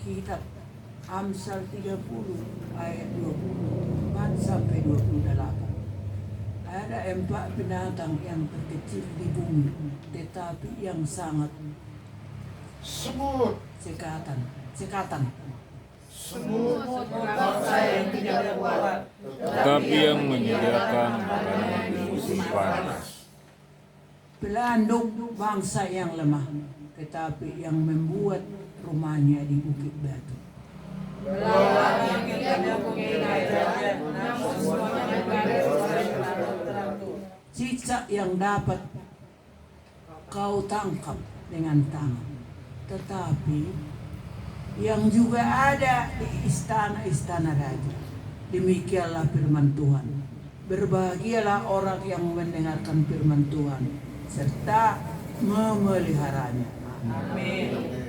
kitab Amsal 30 ayat 24 sampai 28. Ada 4 binatang yang terkecil di bumi, tetapi yang sangat Semut, sekatan. semut bangsa yang tidak kuat, tetapi yang menyediakan makanan di musim panas. Pelanduk bangsa yang lemah, tetapi yang membuat rumahnya di bukit batu. Melawan yang tidak mempunyai jalan, namun semuanya berbaris teratur. Cicak yang dapat kau tangkap dengan tangan, tetapi yang juga ada di istana-istana raja. Demikianlah firman Tuhan. Berbahagialah orang yang mendengarkan firman Tuhan serta memeliharanya. Amin.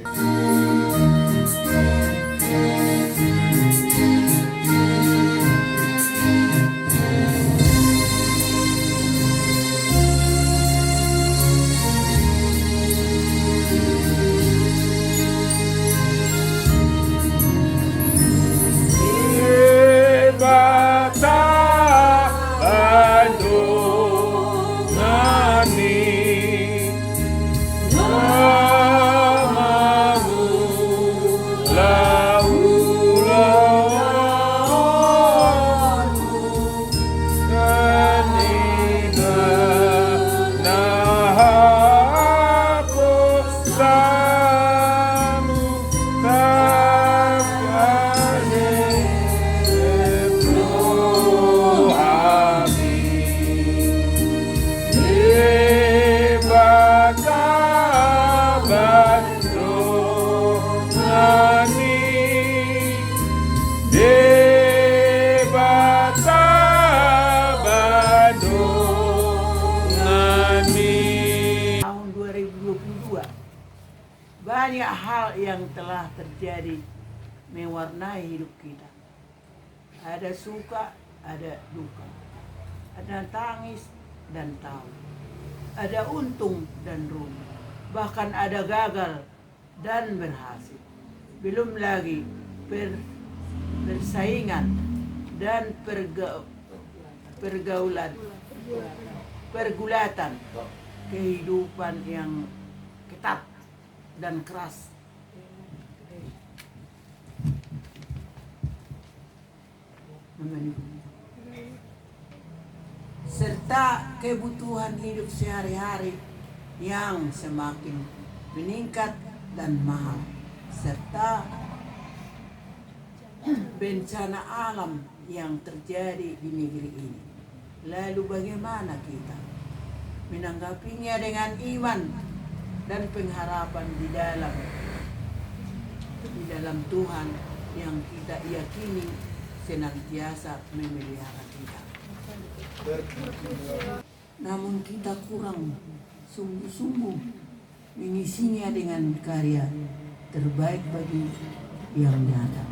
Banyak hal yang telah terjadi mewarnai hidup kita. Ada suka, ada duka. Ada tangis dan tawa. Ada untung dan rugi. Bahkan ada gagal dan berhasil. Belum lagi persaingan dan pergulatan kehidupan yang ketat dan keras. Serta kebutuhan hidup sehari-hari yang semakin meningkat dan mahal, serta bencana alam yang terjadi di negeri ini. Lalu bagaimana kita menanggapinya dengan iman dan pengharapan di dalam Tuhan yang kita yakini senantiasa memelihara kita. Namun kita kurang sungguh-sungguh mengisinya dengan karya terbaik bagi yang datang,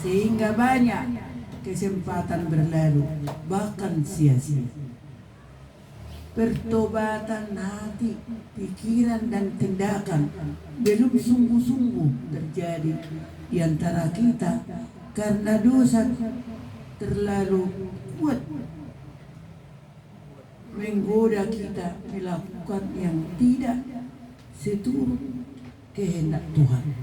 sehingga banyak kesempatan berlalu bahkan sia-sia. Pertobatan hati, pikiran dan tindakan belum sungguh-sungguh terjadi di antara kita karena dosa terlalu kuat menggoda kita melakukan yang tidak seturut kehendak Tuhan.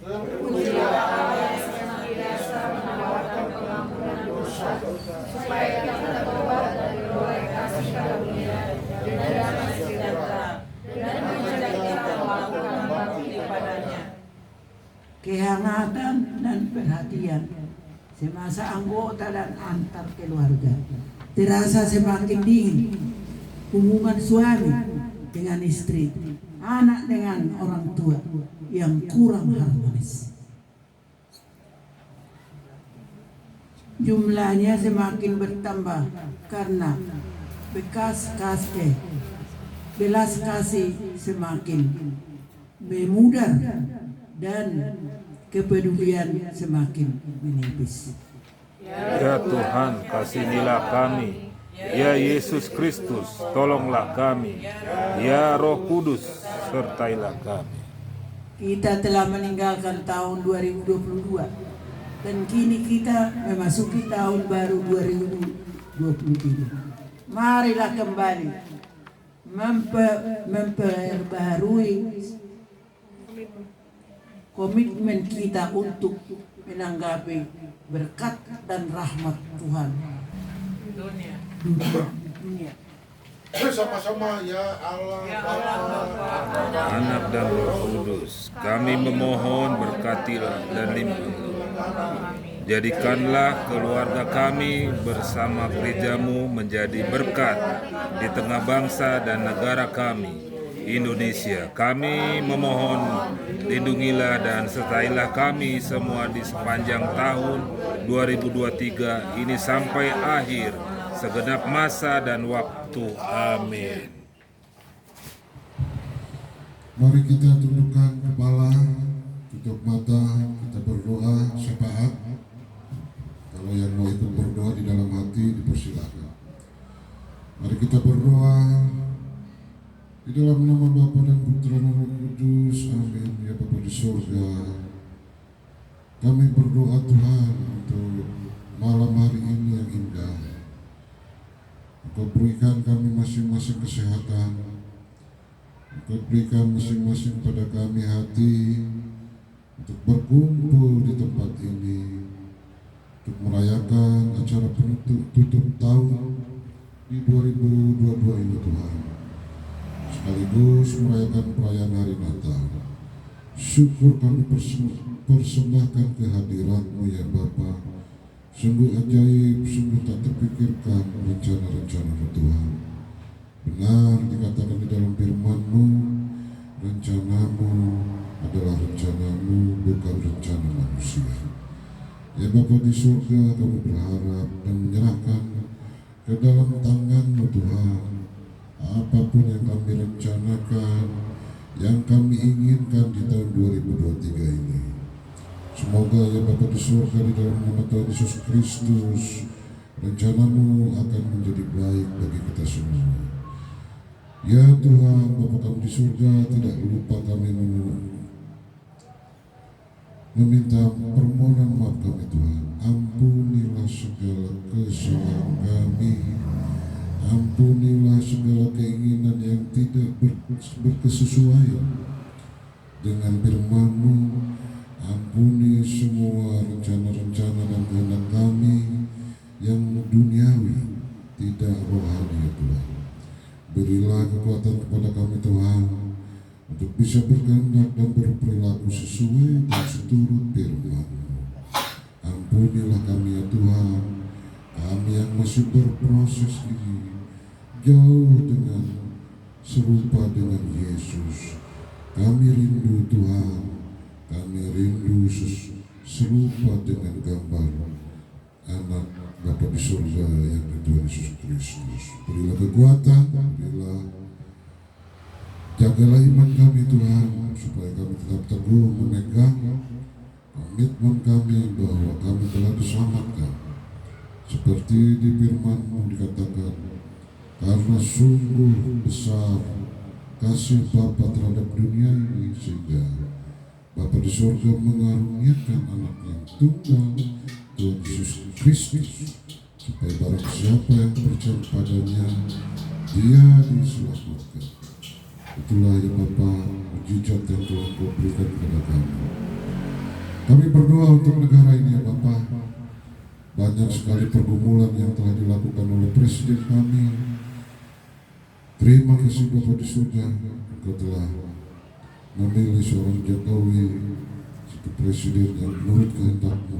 Pujilah Allah yang senantiasa menawarkan pengampunan dosa, supaya kita bertobat dari berbagai kasih karunia dan damai sejahtera, dan mengajak kita melakukan bakti kepadanya. Kehangatan dan perhatian semasa anggota dan antar keluarga terasa semakin dingin. Hubungan suami dengan istri, anak dengan orang tua yang kurang harmonis. Jumlahnya semakin bertambah karena belas kasih semakin memudar dan kepedulian semakin menipis. Ya Tuhan, kasihanilah kami. Ya Yesus Kristus, tolonglah kami. Ya Roh Kudus, sertailah kami. kita telah meninggalkan tahun 2022 dan kini kita memasuki tahun baru 2023. Marilah kembali memperbarui komitmen kita untuk menanggapi berkat dan rahmat Tuhan dunia. Bersama-sama ya Allah Bapa, Anak dan Roh Kudus, kami memohon berkatilah dan limpahlah. Jadikanlah keluarga kami bersama gerejamu menjadi berkat di tengah bangsa dan negara kami, Indonesia. Kami memohon lindungilah dan sertailah kami semua di sepanjang tahun 2023 ini sampai akhir segenap masa dan waktu. Amin. Mari kita tundukkan kepala, tutup mata, kita berdoa syafaat. Kalau yang mau ikut berdoa di dalam hati dipersilakan. Mari kita berdoa di dalam nama Bapa dan Putra dan Roh Kudus. Amin. Ya Bapa di surga, kami berdoa Tuhan untuk malam hari ini yang indah. Engkau berikan kami masing-masing kesehatan. Engkau berikan masing-masing pada kami hati untuk berkumpul di tempat ini untuk merayakan acara tutup tahun di 2022 ini Tuhan, sekaligus merayakan perayaan hari Natal. Syukur kami persembahkan kehadiran-Mu ya Bapa. Sungguh ajaib, sungguh tak terpikirkan rencana-rencana-Mu Tuhan. Benar dikatakan di dalam firman-Mu, rencana-Mu adalah rencana-Mu, bukan rencana manusia. Ya Bapa di surga, kami berharap dan menyerahkan ke dalam tangan-Mu Tuhan apapun yang kami rencanakan, yang kami inginkan di tahun 2023 ini. Semoga ya Bapa di surga, di dalam nama Tuhan Yesus Kristus, rencana-Mu akan menjadi baik bagi kita semua. Ya Tuhan, Bapa kami di surga, tidak lupa kami meminta permohonan maaf kami Tuhan. Ampunilah segala kesalahan kami, ampunilah segala keinginan yang tidak berkesesuaian dengan firman-Mu. Ampuni semua rencana-rencana dan kehendak kami yang duniawi, tidak rohani ya Tuhan. Berilah kekuatan kepada kami Tuhan untuk bisa berkehendak dan berperilaku sesuai dan seturut firman-Mu. Ampunilah kami ya Tuhan, kami yang masih berproses ini jauh dengan serupa dengan Yesus. Kami rindu Tuhan, kami rindu serupa dengan gambar anak Bapa di surga yang di Tuhan Yesus Kristus. Berilah kekuatan, berilah, jagalah iman kami Tuhan, supaya kami tetap teguh memegang komitmen kami bahwa kami telah diselamatkan. Seperti di firman-Mu dikatakan, karena sungguh besar kasih Bapa terhadap dunia ini sehingga Bapa di surga mengaruniakan anaknya yang tunggal, Tuhan Yesus Kristus, supaya barang siapa yang percaya padanya, dia diselamatkan. Itulah ya Bapa, mujizat yang telah Kau berikan kepada kami. Kami berdoa untuk negara ini ya Bapa. Banyak sekali pergumulan yang telah dilakukan oleh Presiden kami. Terima kasih Bapa di surga, Engkau telah memilih seorang Jokowi sebagai presiden yang menurut kehendak-Mu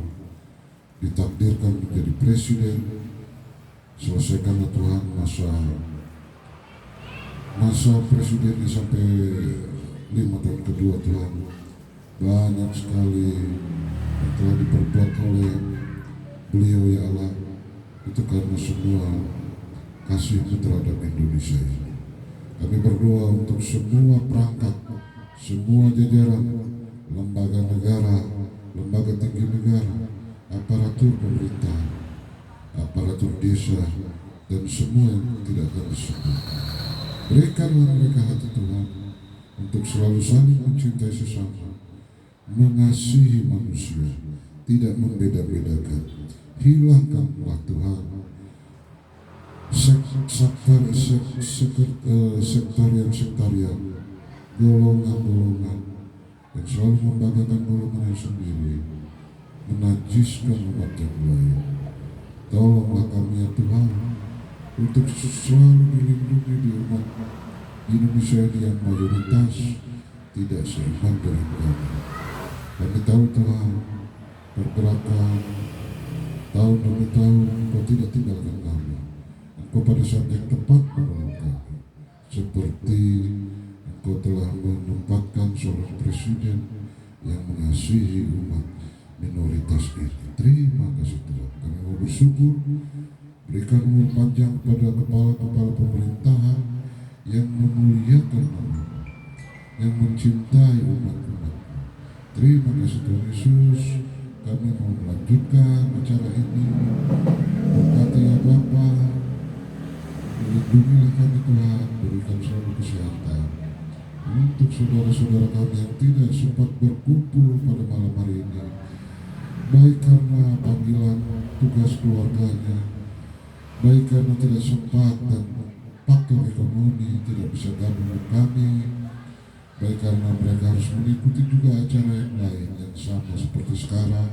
ditakdirkan menjadi presiden. Selesaikanlah Tuhan masa presidennya sampai 5 tahun kedua Tuhan. Banyak sekali yang telah diperbuat oleh beliau ya Allah, itu karena semua kasih-Mu terhadap Indonesia ini. Kami berdoa untuk semua perangkat, semua jajaran, lembaga negara, lembaga tinggi negara, aparatur pemerintah, aparatur desa, dan semua yang tidak akan disebut. Berikanlah mereka hati Tuhan untuk selalu saling mencintai sesama, mengasihi manusia, tidak membeda-bedakan. Hilangkanlah Tuhan sektorian, golongan-golongan yang selalu membanggakan golongannya sendiri, menajiskan umat yang lain. Tolonglah kami ya Tuhan, untuk selalu dilindungi di umat Indonesia yang mayoritas tidak seiman dengan kami. Kami tahu Tuhan, pergerakan tahun demi tahun Engkau tidak tinggalkan kami. Engkau pada saat yang tepat menolong kami, seperti Engkau telah menempatkan seorang presiden yang mengasihi umat minoritas ini. Terima kasih Tuhan. Kami mau bersyukur, berikan umur panjang kepada kepala-kepala pemerintahan yang memuliakan nama, yang mencintai umat-umat. Terima kasih Tuhan Yesus. Kami mau melanjutkan acara ini. Berkati ya Bapa, lindungilah kami Tuhan, berikan selalu kesehatan. Untuk saudara-saudara kami yang tidak sempat berkumpul pada malam hari ini, baik karena panggilan tugas keluarganya, baik karena tidak sempat dan faktor ekonomi tidak bisa gabung dengan kami, baik karena mereka harus mengikuti juga acara yang lain yang sama seperti sekarang.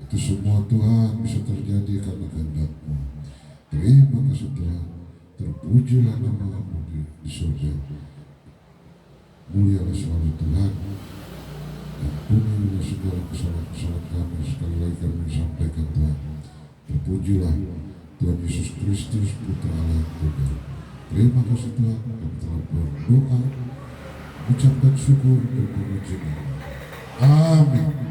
Itu semua Tuhan bisa terjadi karena kehendak-Mu. Terima kasih Tuhan. Terpujilah nama-Mu di surga. Mulialah selalu Tuhan. Ampunilah segala kesalahan-kesalahan kami. Sekali lagi kami sampaikan Tuhan. Terpujilah Tuhan Yesus Kristus, Putra Allah yang tunggal. Terima kasih Tuhan. Kami telah berdoa, ucapkan syukur dan memuji. Amin.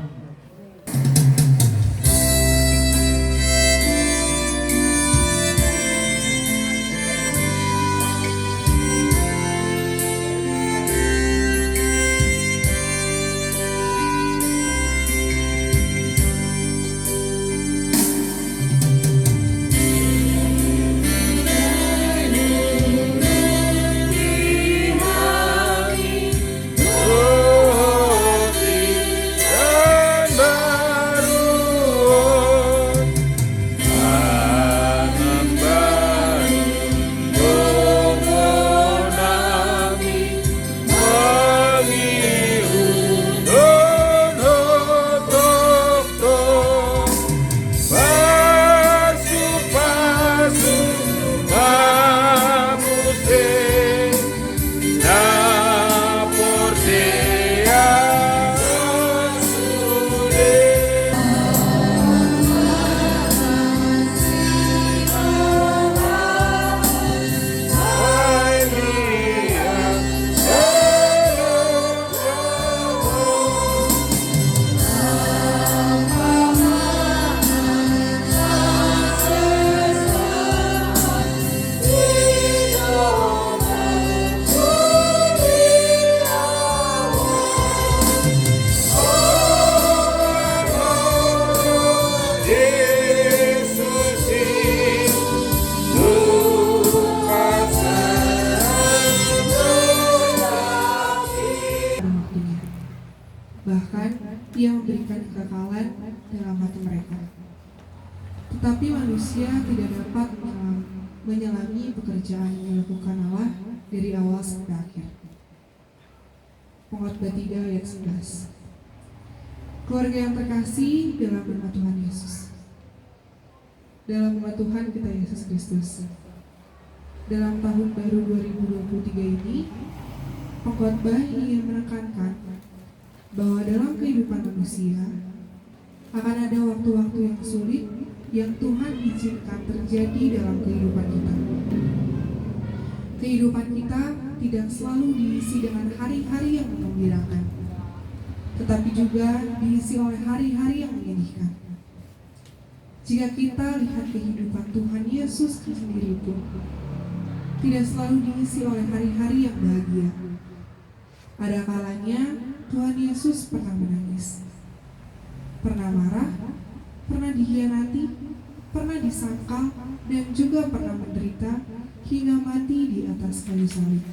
Bahkan Ia memberikan kekekalan dalam hati mereka. Tetapi manusia tidak dapat menyelami pekerjaan yang dilakukan Allah dari awal sampai akhir. Pengkhotbah 3 ayat 11. Keluarga yang terkasih dalam nama Tuhan Yesus, dalam nama Tuhan kita Yesus Kristus, dalam tahun baru 2023 ini, pengkhotbah ingin menekankan bahwa dalam kehidupan manusia akan ada waktu-waktu yang sulit yang Tuhan izinkan terjadi dalam kehidupan kita. Kehidupan kita tidak selalu diisi dengan hari-hari yang menggembirakan, tetapi juga diisi oleh hari-hari yang menyedihkan. Jika kita lihat kehidupan Tuhan Yesus sendiri pun tidak selalu diisi oleh hari-hari yang bahagia. Ada kalanya Tuhan Yesus pernah menangis, pernah marah, pernah dikhianati, pernah disangkal, dan juga pernah menderita hingga mati di atas kayu salib.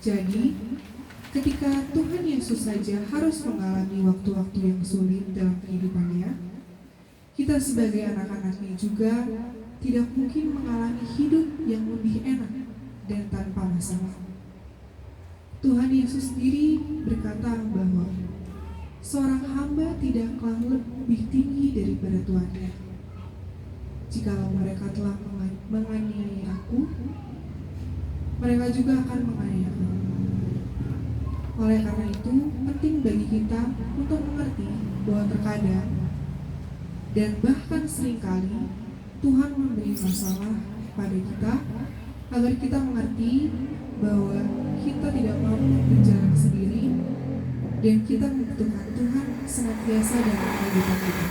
Jadi, ketika Tuhan Yesus saja harus mengalami waktu-waktu yang sulit dalam kehidupannya, kita sebagai anak-anaknya juga tidak mungkin mengalami hidup yang lebih enak dan tanpa masalah. Tuhan Yesus sendiri berkata bahwa seorang hamba tidaklah lebih tinggi daripada Tuhannya. Jikalau mereka telah menganiaya aku, mereka juga akan menganiaya kamu. Oleh karena itu, penting bagi kita untuk mengerti bahwa terkadang dan bahkan seringkali Tuhan memberi masalah pada kita agar kita mengerti bahwa kita tidak mampu berjalan sendiri dan kita membutuhkan Tuhan senantiasa dalam kehidupan kita.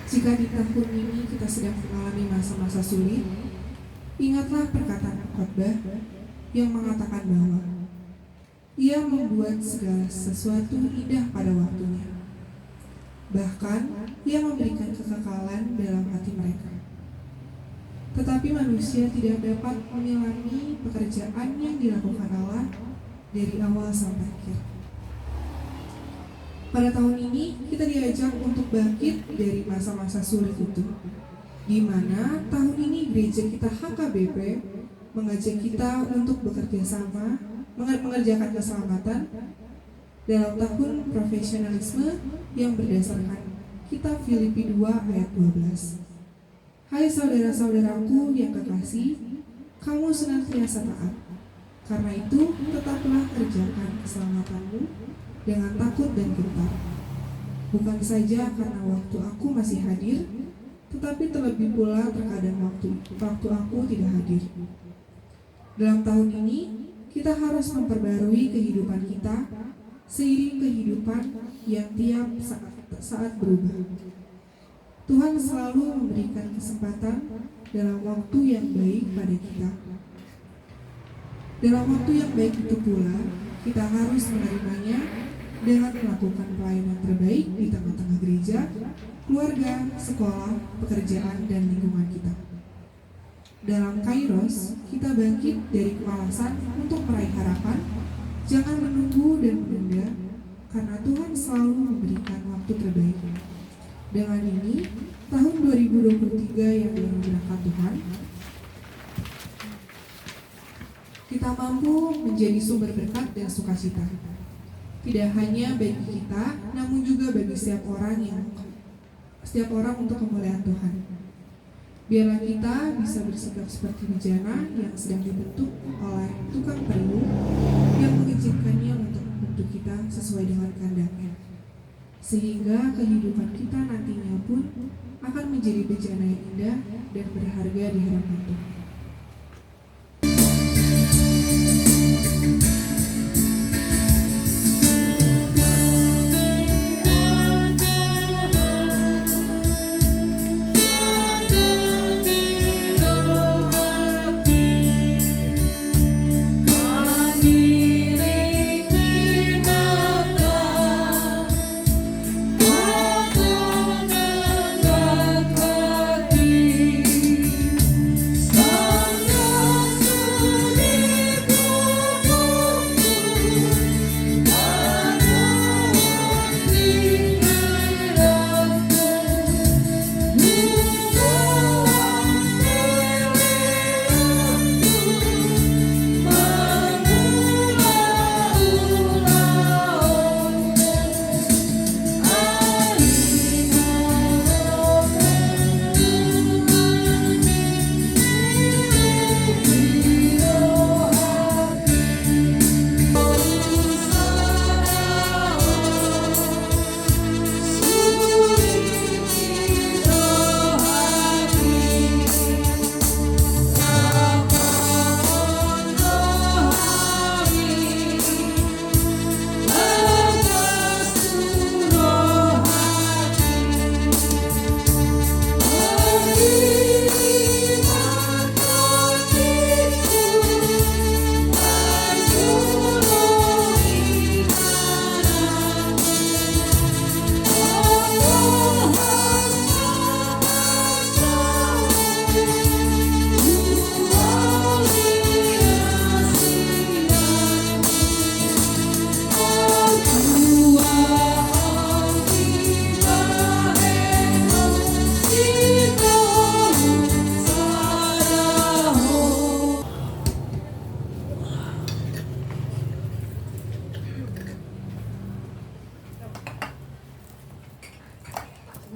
Jika di tahun ini kita sedang mengalami masa-masa sulit, ingatlah perkataan khotbah yang mengatakan bahwa Ia membuat segala sesuatu indah pada waktunya. Bahkan, Ia memberikan kekekalan dalam hati mereka. Tetapi manusia tidak dapat menilai pekerjaan yang dilakukan Allah dari awal sampai akhir. Pada tahun ini, kita diajak untuk bangkit dari masa-masa sulit itu, di mana tahun ini gereja kita HKBP mengajak kita untuk bekerja sama, mengerjakan keselamatan dalam tahun profesionalisme yang berdasarkan kitab Filipi 2 ayat 12. Hai saudara-saudaraku yang kekasih, kamu senantiasa taat. Karena itu, tetaplah kerjakan keselamatanmu dengan takut dan gentar. Bukan saja karena waktu aku masih hadir, tetapi terlebih pula terkadang waktu aku tidak hadir. Dalam tahun ini, kita harus memperbarui kehidupan kita seiring kehidupan yang tiap saat berubah. Tuhan selalu memberikan kesempatan dalam waktu yang baik pada kita. Dalam waktu yang baik itu pula, kita harus menerimanya dengan melakukan pelayanan terbaik di tengah-tengah gereja, keluarga, sekolah, pekerjaan, dan lingkungan kita. Dalam Kairos, kita bangkit dari kemalasan untuk meraih harapan. Jangan menunggu dan menunda, karena Tuhan selalu memberikan waktu terbaik. Dengan ini, tahun 2023 yang dianugerahkan Tuhan, kita mampu menjadi sumber berkat dan sukacita. Tidak hanya bagi kita, namun juga bagi setiap orang untuk kemuliaan Tuhan. Biarlah kita bisa bersikap seperti bejana yang sedang dibentuk oleh tukang periuk yang mengizinkannya untuk membentuk kita sesuai dengan kehendaknya. Sehingga kehidupan kita nantinya pun akan menjadi bejana yang indah dan berharga di hadapan Tuhan.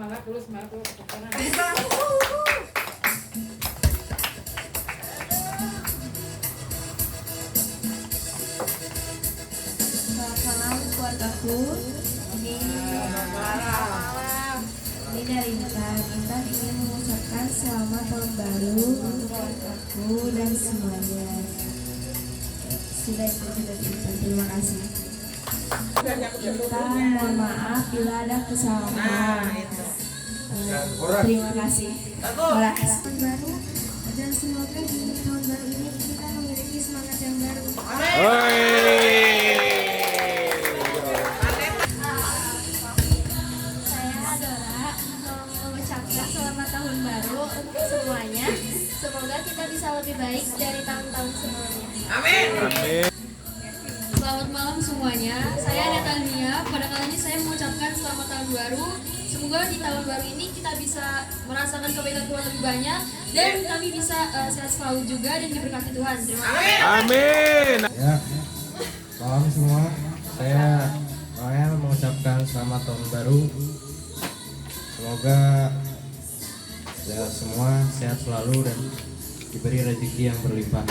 Selamat malam keluargaku. Ini dari Intan. Intan ingin mengucapkan selamat tahun baru untuk keluargaku dan semuanya. Sudah itu dari Intan. Terima kasih. Intan, mohon maaf bila ada kesalahan. Terima kasih. Horas. Tahun baru dan semoga di tahun baru ini kita memiliki semangat yang baru. Saya Adora mau mengucapkan selamat tahun baru untuk semuanya. Semoga kita bisa lebih baik dari tahun-tahun sebelumnya. Selamat malam semuanya, saya Natania. Pada kali ini saya mengucapkan selamat tahun baru. Semoga di tahun baru ini kita bisa merasakan kebaikan Tuhan lebih banyak dan kami bisa sehat selalu juga dan diberkati Tuhan. Terima kasih. Amin. Ya, malam semua. Saya Ryan mengucapkan selamat tahun baru. Semoga ya semua sehat selalu dan diberi rezeki yang berlimpah.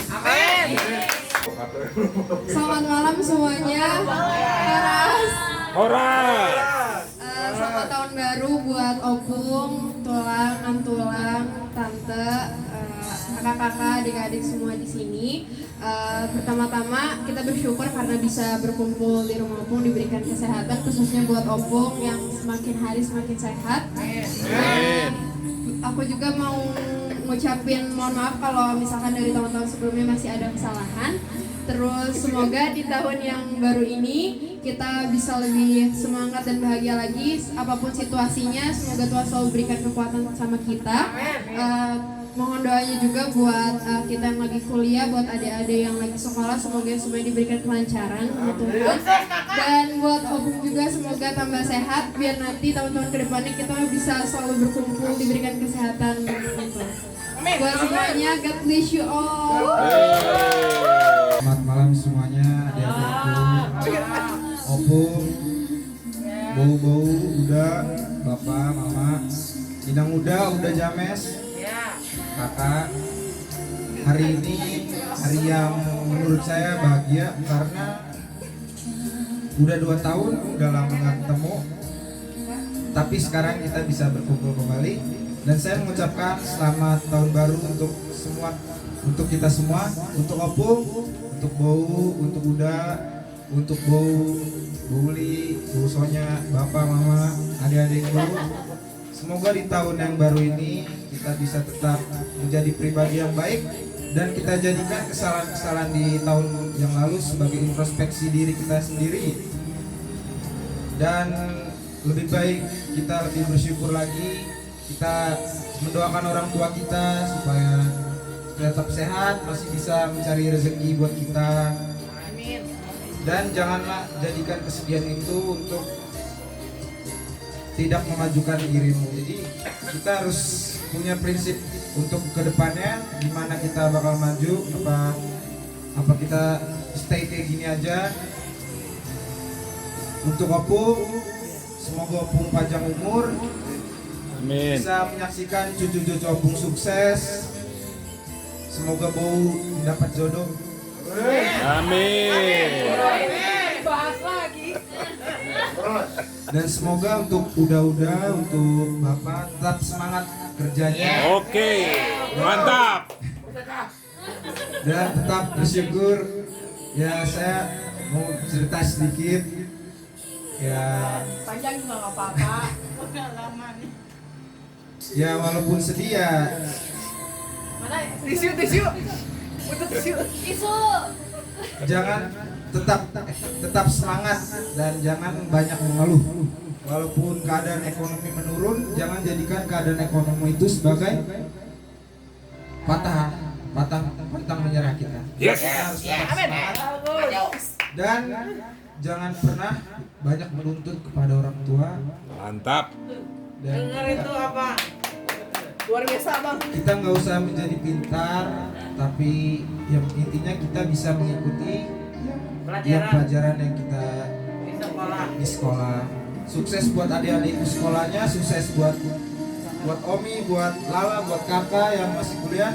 Selamat malam semuanya. Horas. Selamat tahun baru buat opung, tulang, tulang, tante, kakak-kakak, adik-adik semua di sini. Pertama-tama kita bersyukur karena bisa berkumpul di rumah opung, diberikan kesehatan khususnya buat opung yang semakin hari semakin sehat. Aku juga mau ngucapin mohon maaf kalau misalkan dari tahun-tahun sebelumnya masih ada kesalahan. Terus semoga di tahun yang baru ini kita bisa lebih semangat dan bahagia lagi apapun situasinya. Semoga Tuhan selalu berikan kekuatan sama kita. Mohon doanya juga buat kita yang lagi kuliah, buat adik-adik yang lagi sekolah, semoga semuanya diberikan kelancaran sama Tuhan. Dan buat opung juga semoga tambah sehat biar nanti tahun-tahun kedepannya kita bisa selalu berkumpul, diberikan kesehatan gitu. Buat semuanya, God bless you all. Selamat malam semuanya, adik-adikku, opung, bau-bau, udah, bapak, mama, Inang udah james, kakak. Hari ini hari yang menurut saya bahagia karena udah 2 tahun, udah lama nggak ketemu, tapi sekarang kita bisa berkumpul kembali. Dan saya mengucapkan selamat tahun baru untuk semua, untuk kita semua, untuk opung, untuk bau, untuk uda, untuk bau, Buli, Bu Sonya, bapak, mama, adik-adikku. Semoga di tahun yang baru ini kita bisa tetap menjadi pribadi yang baik dan kita jadikan kesalahan-kesalahan di tahun yang lalu sebagai introspeksi diri kita sendiri. Dan lebih baik kita lebih bersyukur lagi. Kita mendoakan orang tua kita supaya tetap sehat, masih bisa mencari rezeki buat kita. Dan janganlah jadikan kesedihan itu untuk tidak memajukan dirimu. Jadi kita harus punya prinsip untuk kedepannya, gimana kita bakal maju, apa kita stay kayak gini aja. Untuk opung, semoga opung panjang umur. Amin. Bisa menyaksikan cucu-cucu opung sukses. Semoga bau dapat jodoh. Amin. Dan semoga untuk udah untuk bapak tetap semangat kerjanya. Oke. Mantap. Dan tetap bersyukur. Ya saya mau cerita sedikit. Ya Panjang juga nggak apa-apa. Pengalaman. ya walaupun sedih ya Mana tisu? Untuk tisu. jangan tetap semangat dan jangan banyak mengeluh. Walaupun keadaan ekonomi menurun, jangan jadikan keadaan ekonomi itu sebagai pantang menyerah kita. Yes. Kita harus tetap semangat. Dan jangan pernah banyak menuntut kepada orang tua. Mantap. Dan Itu apa? Luar biasa bang. kita nggak usah menjadi pintar, tapi yang intinya kita bisa mengikuti yang pelajaran yang kita di sekolah. Sukses buat adik-adik sekolahnya, sukses buat Omi, buat Lala, buat kakak yang masih kuliah.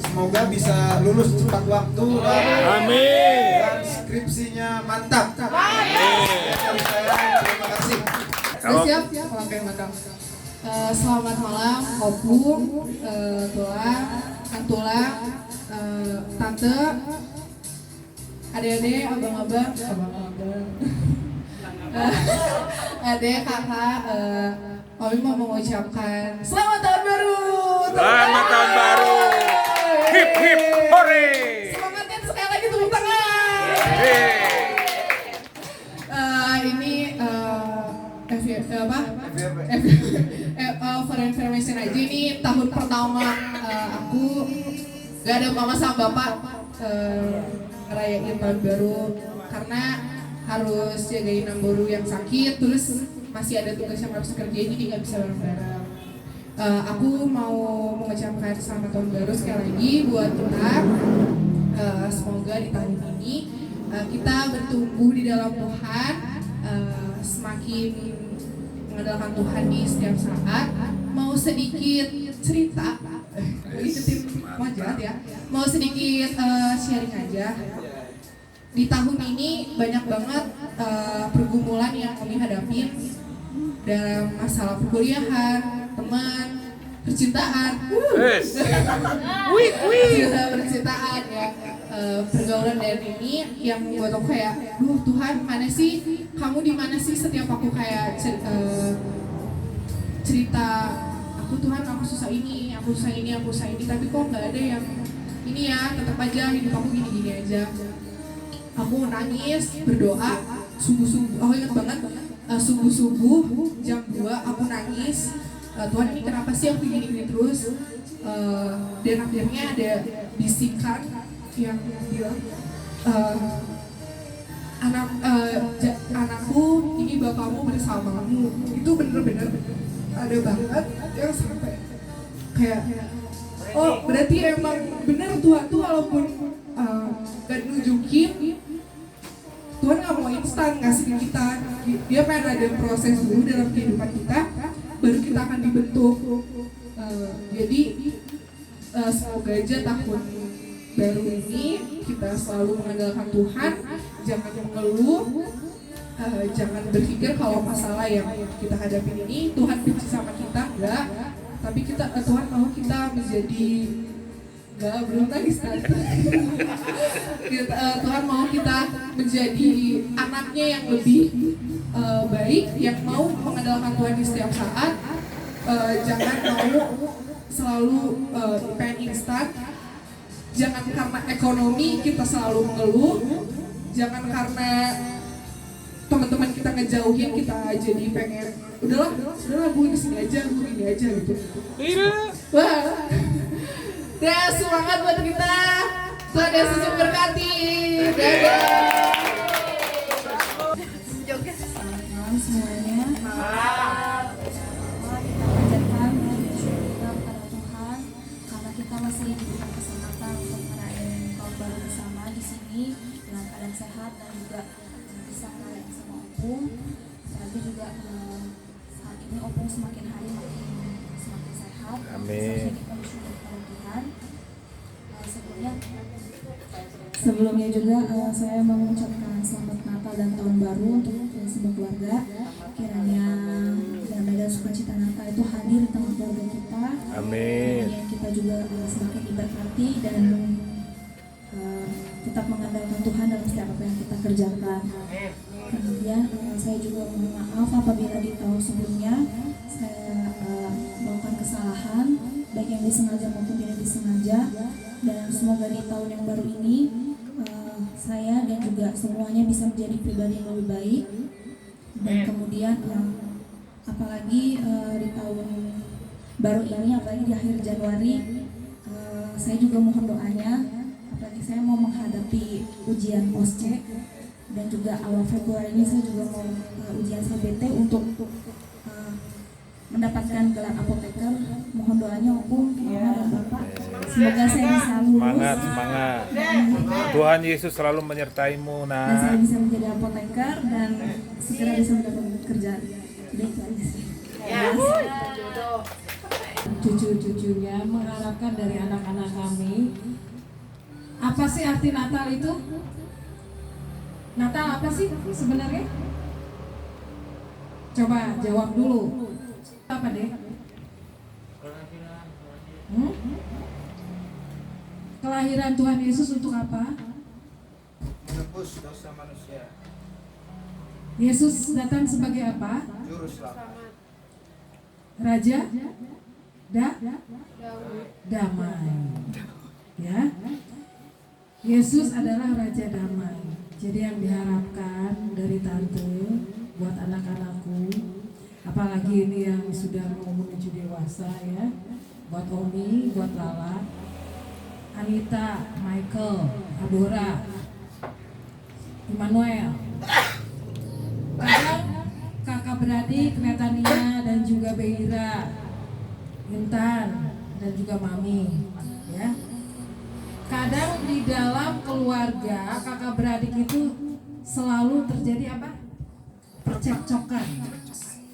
Semoga bisa lulus tepat waktu dan skripsinya mantap. Dari saya, terima kasih. Udah siap? Oke, mantap. Selamat malam, Opung, Tulang, Tulang, Tante, adik-adik, abang-abang, adik, kakak. Omi mau mengucapkan selamat tahun baru. Selamat tahun baru. Hip hip hore. Semangatkan sekali lagi tepuk tangan. Ini for information aja, ini tahun pertama aku gak ada mama sama bapak ngerayain tahun baru karena harus jagain Namboru yang sakit, terus masih ada tugas yang harus kerjain, jadi nggak bisa bareng-bareng. Aku mau mengucapkan selamat tahun baru sekali lagi buat kita. Semoga di tahun ini kita bertumbuh di dalam Tuhan, semakin mengandalkan Tuhan di setiap saat. Mau sedikit cerita, ikutin wajah ya. Mau sedikit sharing aja. Di tahun ini banyak banget pergumulan yang kami hadapin dalam masalah perkuliahan, teman, percintaan, percintaan ya, pergaulan dan ini yang membuat aku kayak, Tuhan mana sih, kamu di mana sih setiap aku kayak cerita, Tuhan aku susah ini, tapi kok nggak ada yang ini ya, tetap aja hidup aku gini-gini aja. Aku nangis, berdoa, subuh-subuh, aku ingat banget, subuh-subuh jam 2 aku nangis, Tuhan ini kenapa sih aku gini-gini terus, dan akhirnya ada bisikan yang bilang, anakku, ini bapakmu bersamamu. Itu bener-bener ada banget yang sampai kayak, oh berarti emang bener Tuhan tuh walaupun gak nunjukin, Tuhan gak mau instan ngasih ke kita. Dia pengen ada proses dulu dalam kehidupan kita, baru kita akan dibentuk. Jadi semoga aja tahun baru ini kita selalu mengandalkan Tuhan, jangan mengeluh, jangan berpikir kalau masalah yang kita hadapi ini Tuhan benci sama kita, enggak. Tapi Tuhan mau kita menjadi, belum nangis tante. Tuhan mau kita menjadi anaknya yang lebih baik, yang mau mengandalkan Tuhan di setiap saat. Jangan mau selalu pengen instan. Jangan karena ekonomi kita selalu mengeluh. Jangan karena teman-teman kita ngejauhin kita jadi pengen udahlah gue di sini aja, gue ini aja gitu. Wah. Ya, semangat buat kita. Tuhan Yesus memberkati. Dadah. Selamat malam semuanya. Kita panjatkan syukur kita kepada Tuhan karena kita masih diberikan kesempatan untuk merayakan tahun baru bersama di sini dengan keadaan sehat dan juga bisa merayakan sama Opung. Tapi juga saat ini Opung semakin hari semakin sehat. Amin. Kita bersyukur kepada Tuhan. Sebelumnya juga saya mau mengucapkan selamat Natal dan Tahun Baru untuk semua keluarga. Kiranya damai dan sukacita Natal itu hadir di tengah keluarga kita. Amin. Kemudian kita juga semakin diberkati dan tetap mengandalkan Tuhan dalam setiap apa yang kita kerjakan. Kemudian saya juga mohon maaf apabila di tahun sebelumnya saya melakukan kesalahan, baik yang disengaja maupun tidak disengaja. Dan semoga di tahun yang baru ini saya dan juga semuanya bisa menjadi pribadi yang lebih baik. Dan kemudian apalagi di tahun baru ini, apalagi di akhir Januari, saya juga mohon doanya. Apalagi saya mau menghadapi ujian OSCE dan juga awal Februari ini saya juga mau ujian CBT untuk mendapatkan gelar apoteker. Mohon doanya Opung, Mama dan Bapak. Semoga saya bisa lulus. Semangat. Tuhan Yesus selalu menyertaimu, Dan saya nak. bisa menjadi apoteker dan segera bisa mendapatkan pekerjaan. Udah itu aja sih. Cucu-cucunya mengharapkan dari anak-anak kami, apa sih arti Natal itu? Natal apa sih sebenarnya? Coba jawab dulu. Apa deh? Kelahiran Tuhan Yesus untuk apa? Menebus dosa manusia. Yesus datang sebagai apa? Juru selamat. Raja damai. Ya. Yesus adalah Raja Damai. Jadi yang diharapkan dari tante buat anak-anakku, apalagi ini yang sudah mau menuju dewasa ya, buat Omi, buat Lala, Anita, Michael, Adora, Immanuel, kadang kakak beradik Netania dan juga Beira, Intan dan juga Mami, ya. Kadang di dalam keluarga kakak beradik itu selalu terjadi apa? Percekcokan,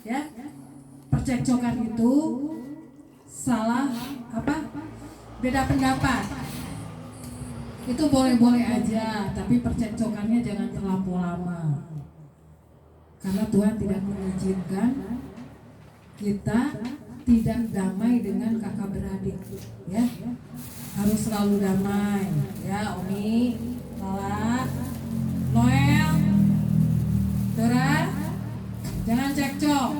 ya. Percekcokan itu salah apa? Beda pendapat. Itu boleh-boleh aja, tapi percekcokannya jangan terlampau lama. Karena Tuhan tidak mengizinkan kita tidak damai dengan kakak beradik, ya. Harus selalu damai, ya. Omi, Lala, Noel, Dora, jangan cekcok.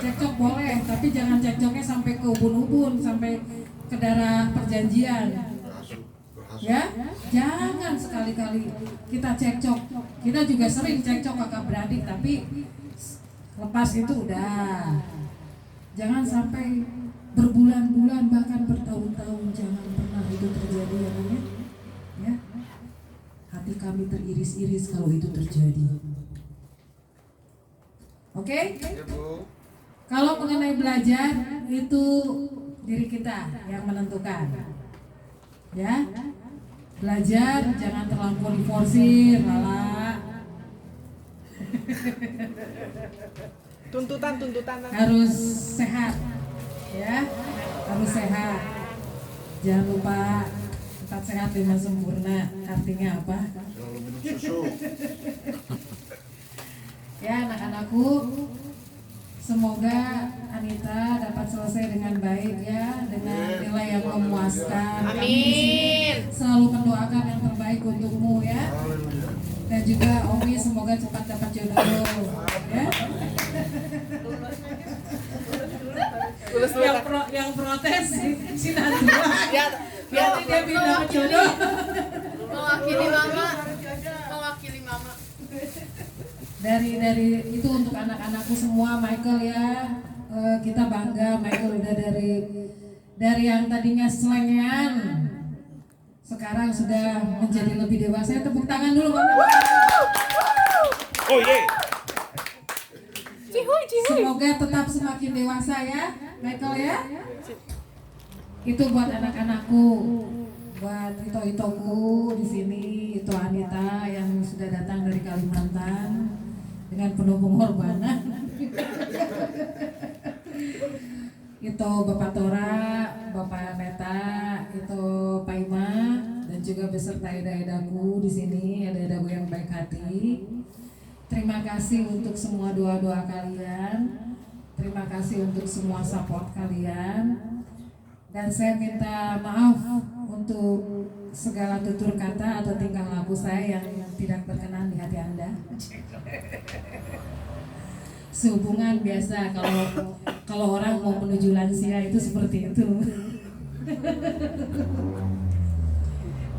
Cekcok boleh, tapi jangan cekcoknya sampai ke ubun-ubun, sampai ke daerah perjanjian. Ya, jangan sekali-kali kita cekcok. Kita juga sering cekcok kakak beradik, tapi lepas itu udah. Jangan sampai berbulan-bulan bahkan bertahun-tahun, jangan pernah itu terjadi ya, ya. Hati kami teriris-iris kalau itu terjadi. Oke? Kalau mengenai belajar itu diri kita yang menentukan. Ya. Belajar jangan terlampau diforsir, Lala. Tuntutan. Harus sehat. Ya. Harus sehat. Jangan lupa 4 sehat 5 sempurna. Artinya apa? Selalu minum susu. Ya, anak-anakku, semoga Anita dapat selesai dengan baik ya, dengan nilai yang memuaskan. Amin. Selalu mendoakan yang terbaik untukmu ya. Dan juga Omi semoga cepat dapat jodoh ya. Yang protes si Najwa. Nanti dia pindah ke jodoh. Mewakili mama. Dari itu untuk anak-anakku semua, Michael ya, kita bangga Michael udah dari yang tadinya selengean sekarang sudah menjadi lebih dewasa. Tepuk tangan dulu Bapak. Oh yeah. Semoga tetap semakin dewasa ya Michael ya. Itu buat anak-anakku, buat ito-itoku di sini, itu Anita yang sudah datang dari Kalimantan dengan penuh pengorbanan. Itu Bapak Tora, Bapak Neta, itu Pak Ima, dan juga beserta eda-edaku di sini, eda-edaku yang baik hati. Terima kasih untuk semua doa-doa kalian. Terima kasih untuk semua support kalian. Dan saya minta maaf untuk segala tutur kata atau tingkah laku saya yang tidak berkenan di hati Anda. Sehubungan biasa kalau orang mau menuju lansia itu seperti itu.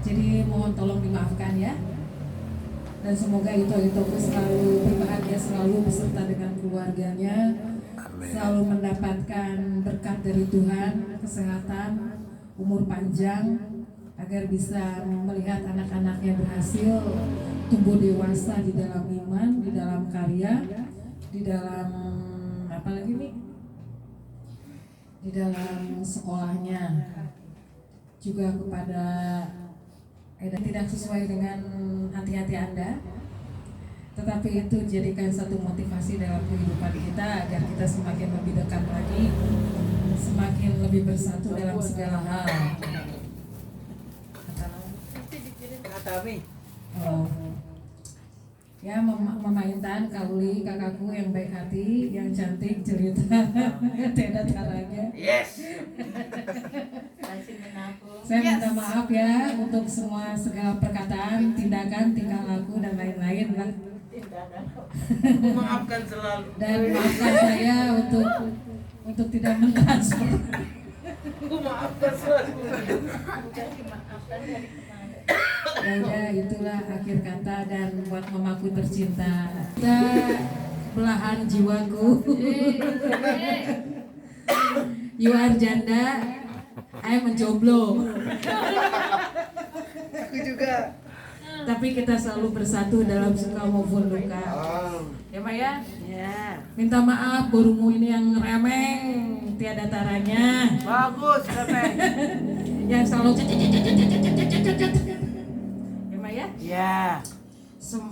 Jadi mohon tolong dimaafkan ya. Dan semoga itu selalu berbahagia, selalu beserta dengan keluarganya, selalu mendapatkan berkat dari Tuhan, kesehatan, umur panjang, agar bisa melihat anak-anaknya berhasil tumbuh dewasa di dalam iman, di dalam karya, di dalam apa lagi nih? Di dalam sekolahnya. Juga kepada tidak sesuai dengan hati-hati Anda. Tetapi itu jadikan satu motivasi dalam kehidupan kita agar kita semakin lebih dekat lagi, semakin lebih bersatu dalam segala hal. Oh. Ya, Mama Intan, Kauli, kakakku yang baik hati, yang cantik, cerita, tidak caranya. Yes. Saya minta maaf ya untuk semua segala perkataan, tindakan, tingkah laku dan lain-lain lah. Maafkan selalu. Dan maafkan saya untuk tidak mentransfer. Maafkan selalu. Ya udah, itulah akhir kata. Dan buat mamaku tercinta, kita belahan jiwaku. You are janda, I menjomblo. Aku juga. Tapi kita selalu bersatu dalam suka maupun duka. Ya Mak ya? Ya. Minta maaf burungmu ini yang remeng, tiada taranya. Bagus, remeng. Yang selalu ya Mak ya? Ya.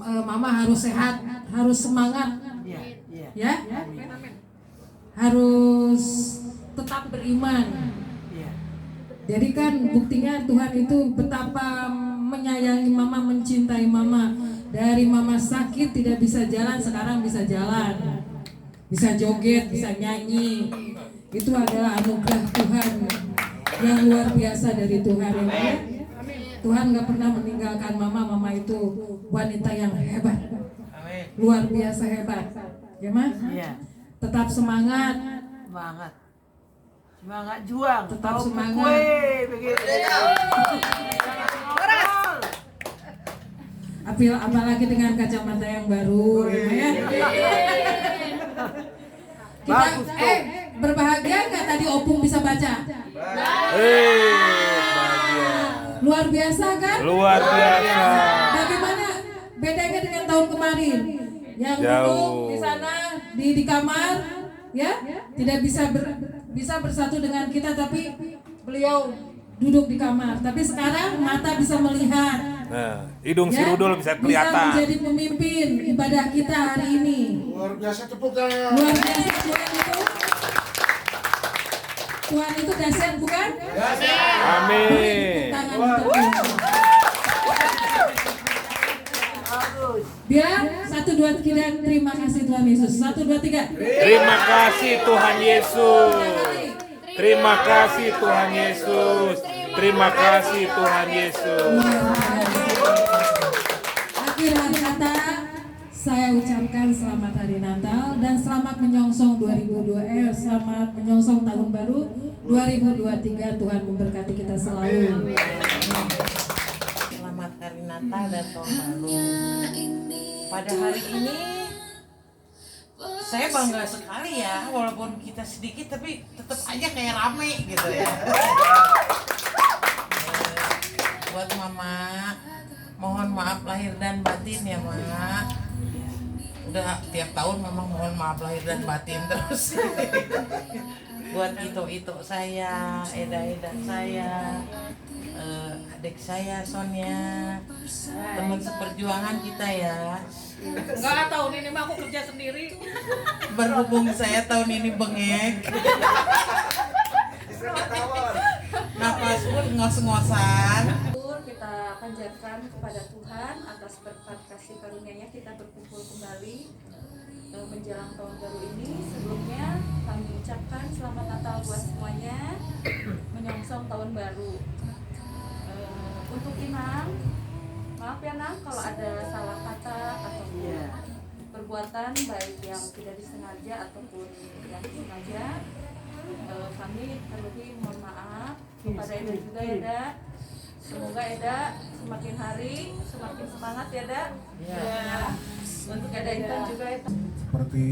Mama harus sehat, harus semangat. Ya. Ya? Harus tetap beriman. Ya. Jadi kan buktinya Tuhan itu betapa menyayangi mama, mencintai mama. Dari mama sakit tidak bisa jalan, sekarang bisa jalan, bisa joget, bisa nyanyi. Itu adalah anugerah Tuhan yang luar biasa dari Tuhan ya. Tuhan gak pernah meninggalkan mama. Mama itu wanita yang hebat, luar biasa hebat. Ya Mas? Iya. Tetap semangat. Semangat juang. Tetap Tahu semangat. kue, begitu. Apalagi dengan kacamata yang baru, ya. Kita berbahagia nggak tadi Opung bisa baca? Bahagia. Luar biasa kan? Luar biasa. Bagaimana bedanya dengan tahun kemarin? Yang Jauh. duduk di sana di kamar, ya, tidak bisa bersatu dengan kita, tapi beliau duduk di kamar. Tapi sekarang mata bisa melihat. Nah, hidung si Ya, Rudol bisa bisa kelihatan. menjadi pemimpin ibadah kita hari ini. Luar biasa, tepuk tangan. Luar biasa Tuhan itu dahsyat bukan? Amin. Beri tepuk tangan untuk Tuhan. Biar 1, 2, 3 terima kasih Tuhan Yesus. 1, 2, 3. Terima kasih Tuhan Yesus. Terima kasih Tuhan Yesus. Terima kasih Tuhan Yesus. Akhir kata saya ucapkan selamat hari Natal dan selamat menyongsong selamat menyongsong tahun baru 2023. Tuhan memberkati kita selalu. Selamat hari Natal dan tahun baru. Pada hari ini saya bangga sekali ya, walaupun kita sedikit tapi tetap aja kayak rame gitu ya. Buat Mama, mohon maaf lahir dan batin ya Mak. Udah tiap tahun memang mohon maaf lahir dan batin terus. Buat itu saya, Eda saya, adik saya Sonia, teman seperjuangan kita ya. Enggak, tahun ini mah aku kerja sendiri. Berhubung saya tahun ini bengek, napas pun ngos-ngosan. Kita panjatkan kepada Tuhan atas berkat kasih karunia-Nya kita berkumpul kembali menjelang tahun baru ini. Sebelumnya kami ucapkan selamat Natal buat semuanya, menyongsong tahun baru. Untuk Inang, maaf ya Nang kalau ada salah kata ataupun perbuatan baik yang tidak disengaja ataupun yang disengaja. Kami terlebih mohon maaf kepada Eda juga ya Da. Semoga Eda semakin hari semakin semangat ya Da. Ya. Untuk Eda Intan juga ya. Seperti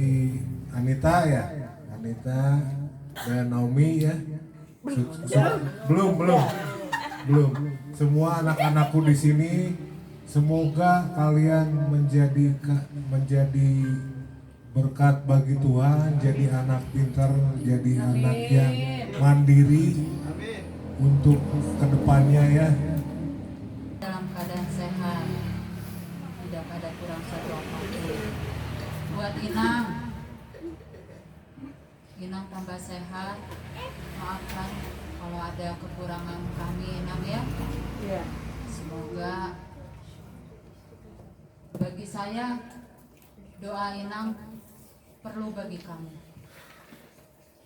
Anita ya, Anita dan Naomi ya. Belum. Semua anak-anakku di sini, semoga kalian menjadi berkat bagi Tuhan, jadi anak pintar, jadi anak yang mandiri untuk kedepannya ya. Dalam keadaan sehat, tidak ada kurang satu apapun. buat Inang tambah sehat. Maafkan kalau ada kekurangan kami Inang ya. Iya. Semoga bagi saya doa Inang perlu bagi kami.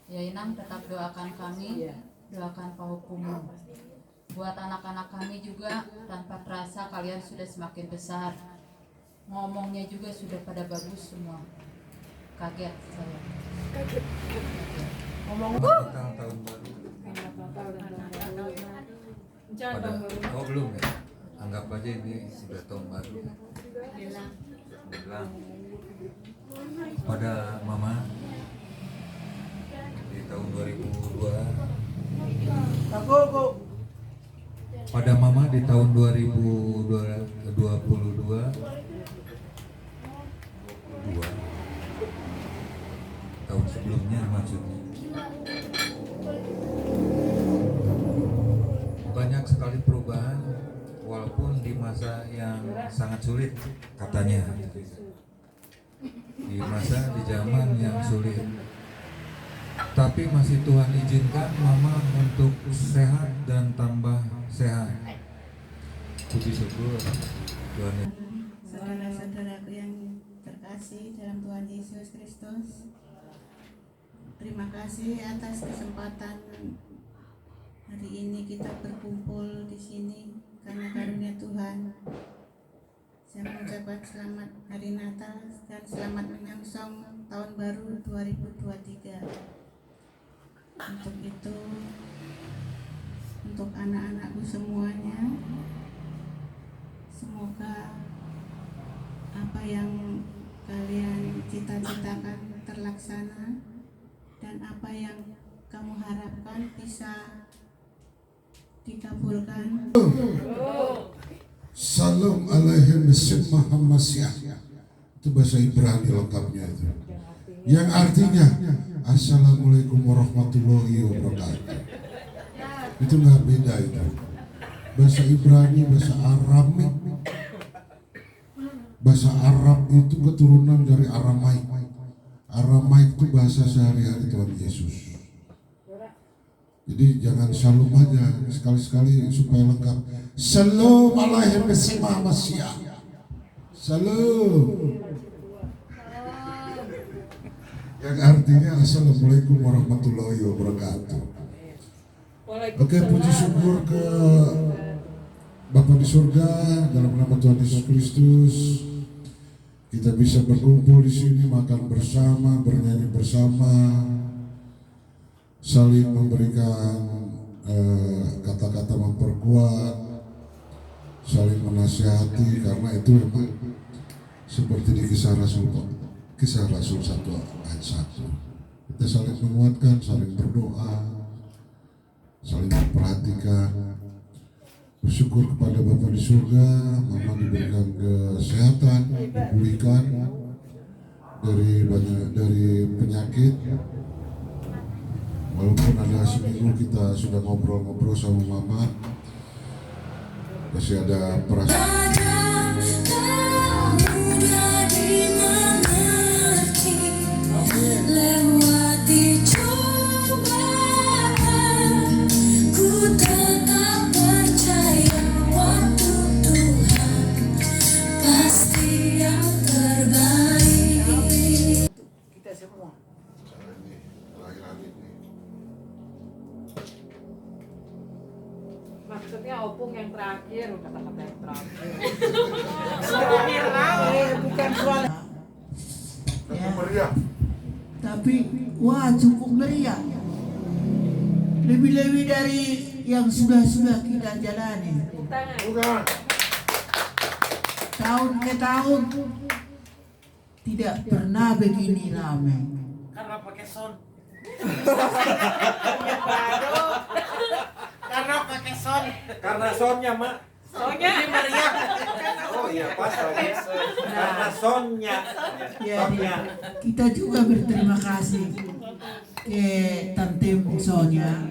Ya Inang tetap doakan kami, doakan Pak Hukumu. Buat anak-anak kami juga, tanpa terasa kalian sudah semakin besar. Ngomongnya juga sudah pada bagus semua. Kaget saya. Ngomong tahun baru. Oh belum ya? Anggap aja ini sudah tahun baru. Bilang pada mama di tahun 2002. Pada mama di tahun 2022 tahun sebelumnya maksudnya banyak sekali perubahan walaupun di masa yang sangat sulit katanya, di masa di zaman yang sulit, tapi masih Tuhan izinkan mama untuk sehat dan tambah sehat. Puji syukur Tuhan. Saudara-saudaraku yang terkasih dalam Tuhan Yesus Kristus, terima kasih atas kesempatan hari ini kita berkumpul di sini karena karunia Tuhan. Saya mengucapkan selamat hari Natal dan selamat menyongsong tahun baru 2023. Untuk itu, untuk anak-anakku semuanya, semoga apa yang kalian cita-citakan terlaksana dan apa yang kamu harapkan bisa dikabulkan. Salam alaihim Muhammad Masyah. Itu bahasa Ibrani lengkapnya itu. Yang artinya Assalamualaikum warahmatullahi wabarakatuh. Itu nggak beda itu. Bahasa Ibrani, bahasa Aramik. Bahasa Arab itu keturunan dari Aramaik. Aramaik itu bahasa sehari-hari Tuhan Yesus. Jadi jangan shalom aja, sekali-sekali supaya lengkap. Shalom alaihim Muhammad Masyah. Shalom. Yang artinya Assalamualaikum warahmatullahi wabarakatuh. Oke, puji syukur ke Bapa di surga dalam nama Tuhan Yesus Kristus. Kita bisa berkumpul di sini, makan bersama, bernyanyi bersama, saling memberikan kata-kata memperkuat, saling menasihati, karena itu memang seperti di kisah Rasul 1 ayat 1. Kita saling menguatkan, saling berdoa, saling memperhatikan. Bersyukur kepada Bapa di surga, Mama diberikan kesehatan, dipulihkan dari penyakit. Walaupun ada seminggu kita sudah ngobrol-ngobrol sama Mama, masih ada perasaan. Lewati cobaan, ku tetap percaya waktu Tuhan pasti yang terbaik. Kita semua. Maksudnya opung yang terakhir, kata-kata yang terakhir. Bukan soal ya. Meriah. Tapi wah cukup meriah. Lebih-lebih dari yang sudah kita jalani. Bukan. Tahun ke tahun tidak pernah begini ramai. Karena pakai sound. Karena pakai sound. Karena soundnya mak. Soundnya meriah. Oh iya pas lagi. Karena soundnya. Ya, kita juga berterima kasih ke Tante Sonya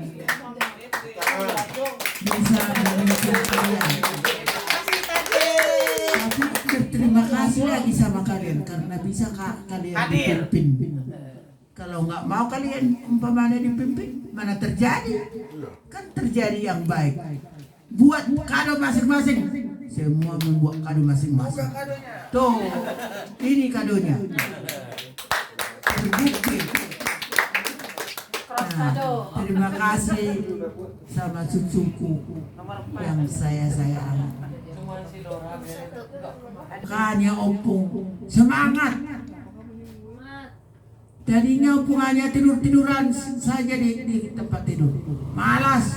bisa memberikan kalian. Tapi berterima terima kasih lagi sama kalian karena bisa kalian dipimpin. Kalau nggak mau kalian umpamanya dipimpin, mana terjadi? Kan terjadi yang baik. Buat kado masing-masing. Semua membuat kado masing-masing. Tuh, ini kadonya. Terbukti. Nah, terima kasih sama cucuku yang saya sayang. Makanya opung semangat. Tadinya opung hanya tidur-tiduran saja di tempat tidur, malas.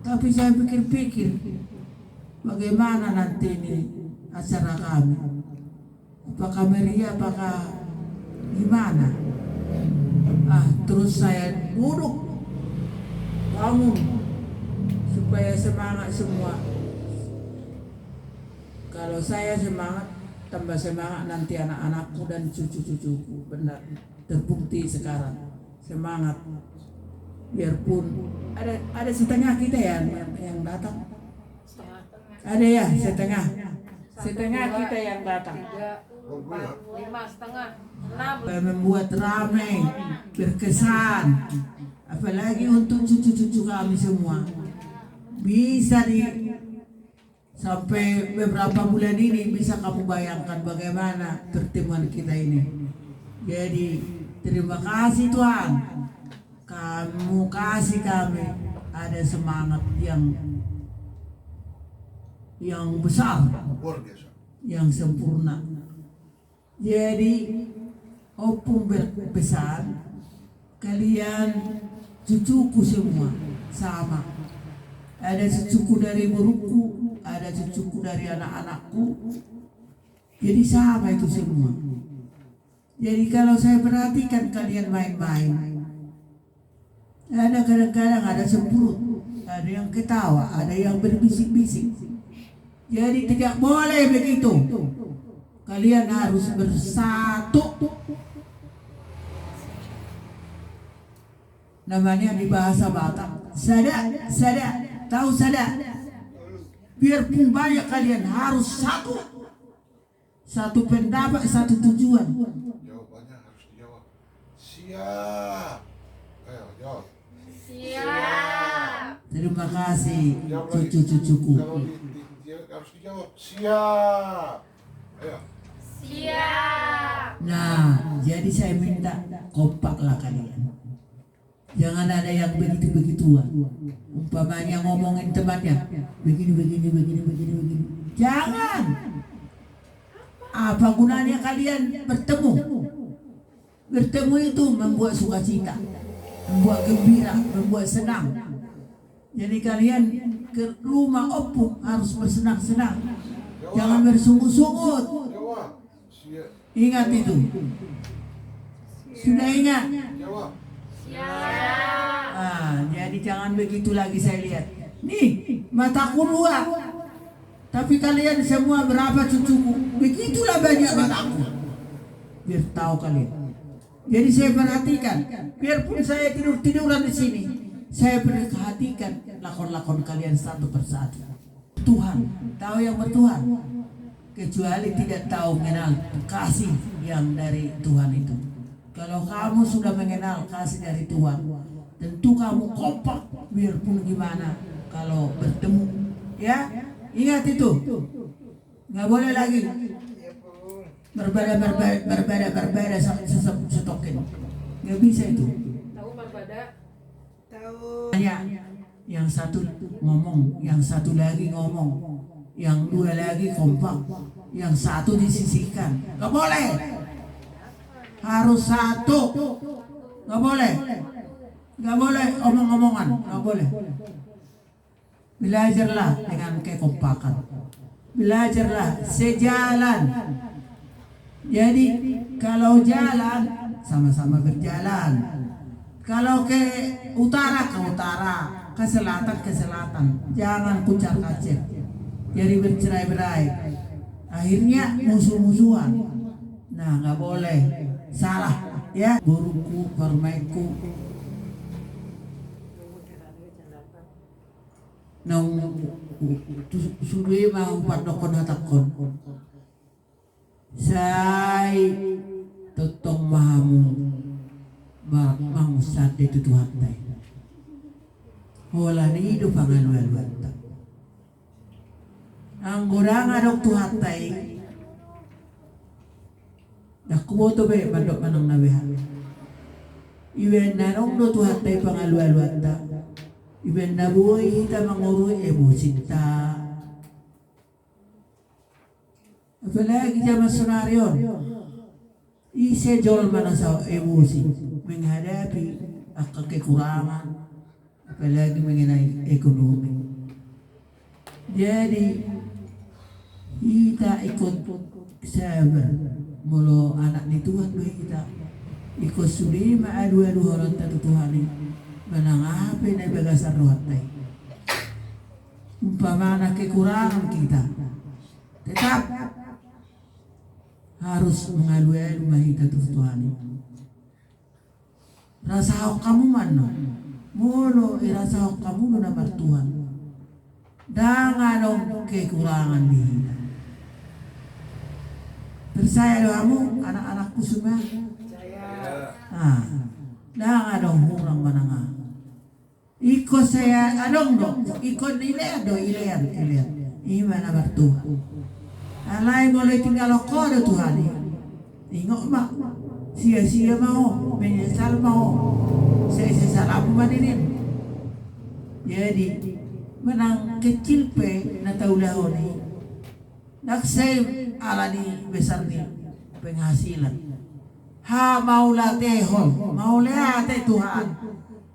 Tapi saya pikir-pikir, bagaimana nanti ini acara kami? Apakah meriah, apakah gimana? Terus saya duduk, bangun, supaya semangat semua. Kalau saya semangat, tambah semangat nanti anak-anakku dan cucu-cucuku. Benar, terbukti sekarang semangat. Biarpun ada setengah kita yang datang. Ada ya setengah kita yang datang. 4, 5, setengah, 6. Membuat ramai, berkesan. Apalagi untuk cucu-cucu kami semua. Bisa sampai beberapa bulan ini bisa kamu bayangkan bagaimana pertemuan kita ini. Jadi terima kasih Tuhan. Kamu kasih kami ada semangat yang besar, yang sempurna. Jadi opung berpesan, kalian cucuku semua sama. Ada cucuku dari muridku, ada cucuku dari anak-anakku. Jadi sama itu semua. Jadi kalau saya perhatikan kalian main-main, ada kadang-kadang ada cemberut, ada yang ketawa, ada yang berbisik-bisik. Jadi tidak boleh begitu. Kalian harus bersatu. Namanya di bahasa Batak, sada. Tahu sada? Biarpun banyak kalian harus satu. Satu pendapat, satu tujuan. Jawabannya harus dijawab. Siap. Ayo jawab. Siap. Terima kasih cucu-cucuku. Harus dijawab. Siap. Ayo. Siap. Nah, jadi saya minta kompaklah kalian. Jangan ada yang begitu-begituan. Umpamanya ngomongin temannya, begini. Jangan. Apa gunanya kalian bertemu? Bertemu itu membuat sukacita, membuat gembira, membuat senang. Jadi kalian ke rumah opung harus bersenang-senang. Jangan bersungut-sungut. Ingat itu. Sudah ingat? Jadi jangan begitu lagi saya lihat. Nih, mataku 2. Tapi kalian semua berapa cucuku? Begitulah banyak mataku. Biar tahu kalian. Jadi saya perhatikan. Biarpun saya tidur-tiduran di sini, saya perhatikan lakon-lakon kalian satu persatu. Tuhan, tahu yang bertuhan. Kecuali tidak tahu mengenal kasih yang dari Tuhan itu. Kalau kamu sudah mengenal kasih dari Tuhan, tentu kamu kompak biarpun gimana kalau bertemu. Ya, ingat itu. Nggak boleh lagi berbeda setokin. Nggak bisa itu. Tahu berbeda? Tahu. Yang satu ngomong, yang satu lagi ngomong, yang 2 lagi kompak, yang satu disisihkan. Nggak boleh. Harus satu. Nggak boleh. Nggak boleh omong-omongan. Nggak boleh. Belajarlah dengan kekompakan. Belajarlah sejalan. Jadi kalau jalan sama-sama berjalan. Kalau ke utara, ke selatan. Jangan kucar-kacir. Jadi bercerai-berai. Akhirnya musuh-musuhan. Nah, nggak boleh. Salah, ya. Guruku, permaiku. Nung Sudah mau pandokon hatakon. Say totong mahamu mangsat itu Tuhan tay. Wala ni hidup pangaluan tak. Ang gurang adok Tuhan tay. Nakuboto be mandok manang nabihan. Iwen nanong do Tuhan tay pangaluan tak. Iben na buhay hita manguruy emosita. Apalagi zaman senaryon. Ise jol mana sa emosi menghadapi kekurangan, apalagi mengenai ekonomi. Jadi kita ikut sabar mulu anak ni Tuhan kita ikut suri adu orang tatu Tuhan ini. Menanggapi na bagasar rohatay. Umpamana kekurangan kita, tetap harus mengalu-alu mahita Tuhan. Rasa kamu mana? Mulu rasa kamu na Tuhan. Danganong kekurangan kita. Percaya kamu anak-anakku semua. Danganong hurang mananga. Iko saya adong dong, iko ilean. Iman abar Tuhan. Alay mulai tinggal kode Tuhan. Ingok mak, sia-sia mau, menyesal mau. Saya salah apa manirin. Jadi menang kecil pe na taulahon ni. Naksay ala ni besar ni penghasilan. Ha maulate hol, maulate Tuhan.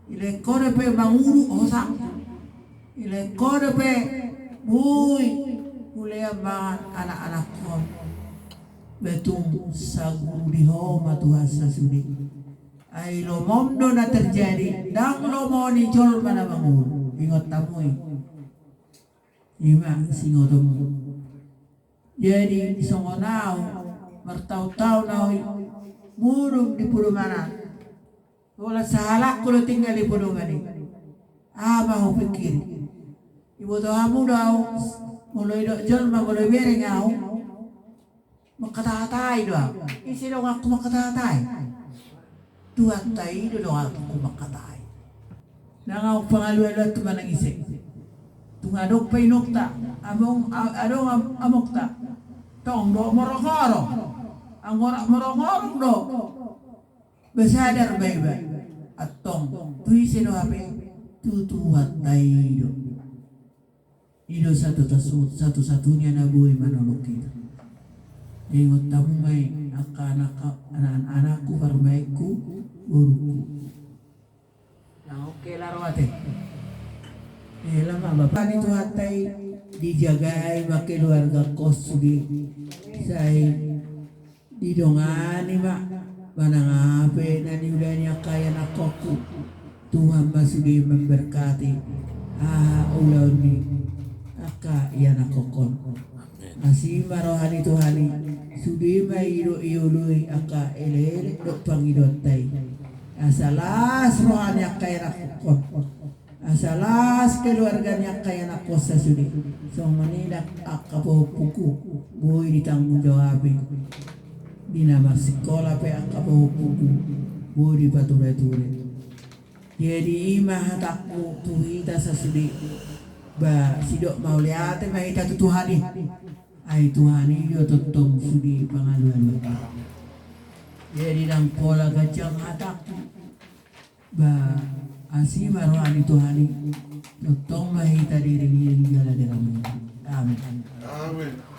Ile kore pe manguru osak. Ile kore pe buy mulai banget anak-anak kon. Betung saguru di homa Tuhan sasudi. Ay lo mondo na terjadi. Dang lo mau nicol mana manguru. Ingat tamu Ima singodomu. Jadi songonau mertau-tau nau murung di pulau mana. Wala sahalak ko tinggal di pudungan ni. Mau pikir. Ibu tahu daw mulai dok jol mulai bereng au. Makatahatay daw. Isi daw aku makatahatay. Tuhan tay daw aku makatay. Nangaw pangalualat manang isi. Tungadok pa inukta. Among adong amokta. Tong do morongorong. Ang morongorong do. Besadar baik-baik atong tuisi do ape tutuat taido ido satu-satunya nabuhi manolok kita. Ingot tamu may anak-anakku perbaikku guruku. Nah oke larwate. Lama bapak itu hatai dijagai make keluarga kos sugi saya didongani mak. Manangape na niulanya kaya na koku Tuhan masih memberkati ulau ni aka iya na kokon masih marohani Tuhani sudi mairo iului aka elele dok pangidotai asalas rohani kaya na kokon asalas keluarganya kaya na kosa sudi so manidak aka puku boy ditanggung jawabin di nama sekolah pe akabahu buku budi bature-ture. Jadi imah takku tuhita sasudi ba sidok mau liate mahita Tuhani. Ai Tuhani yo totong sudi pangaluan. Jadi nang pola gajang hatakku ba asima rohani Tuhani totong mahita diri gala dalam. Amin. Amin.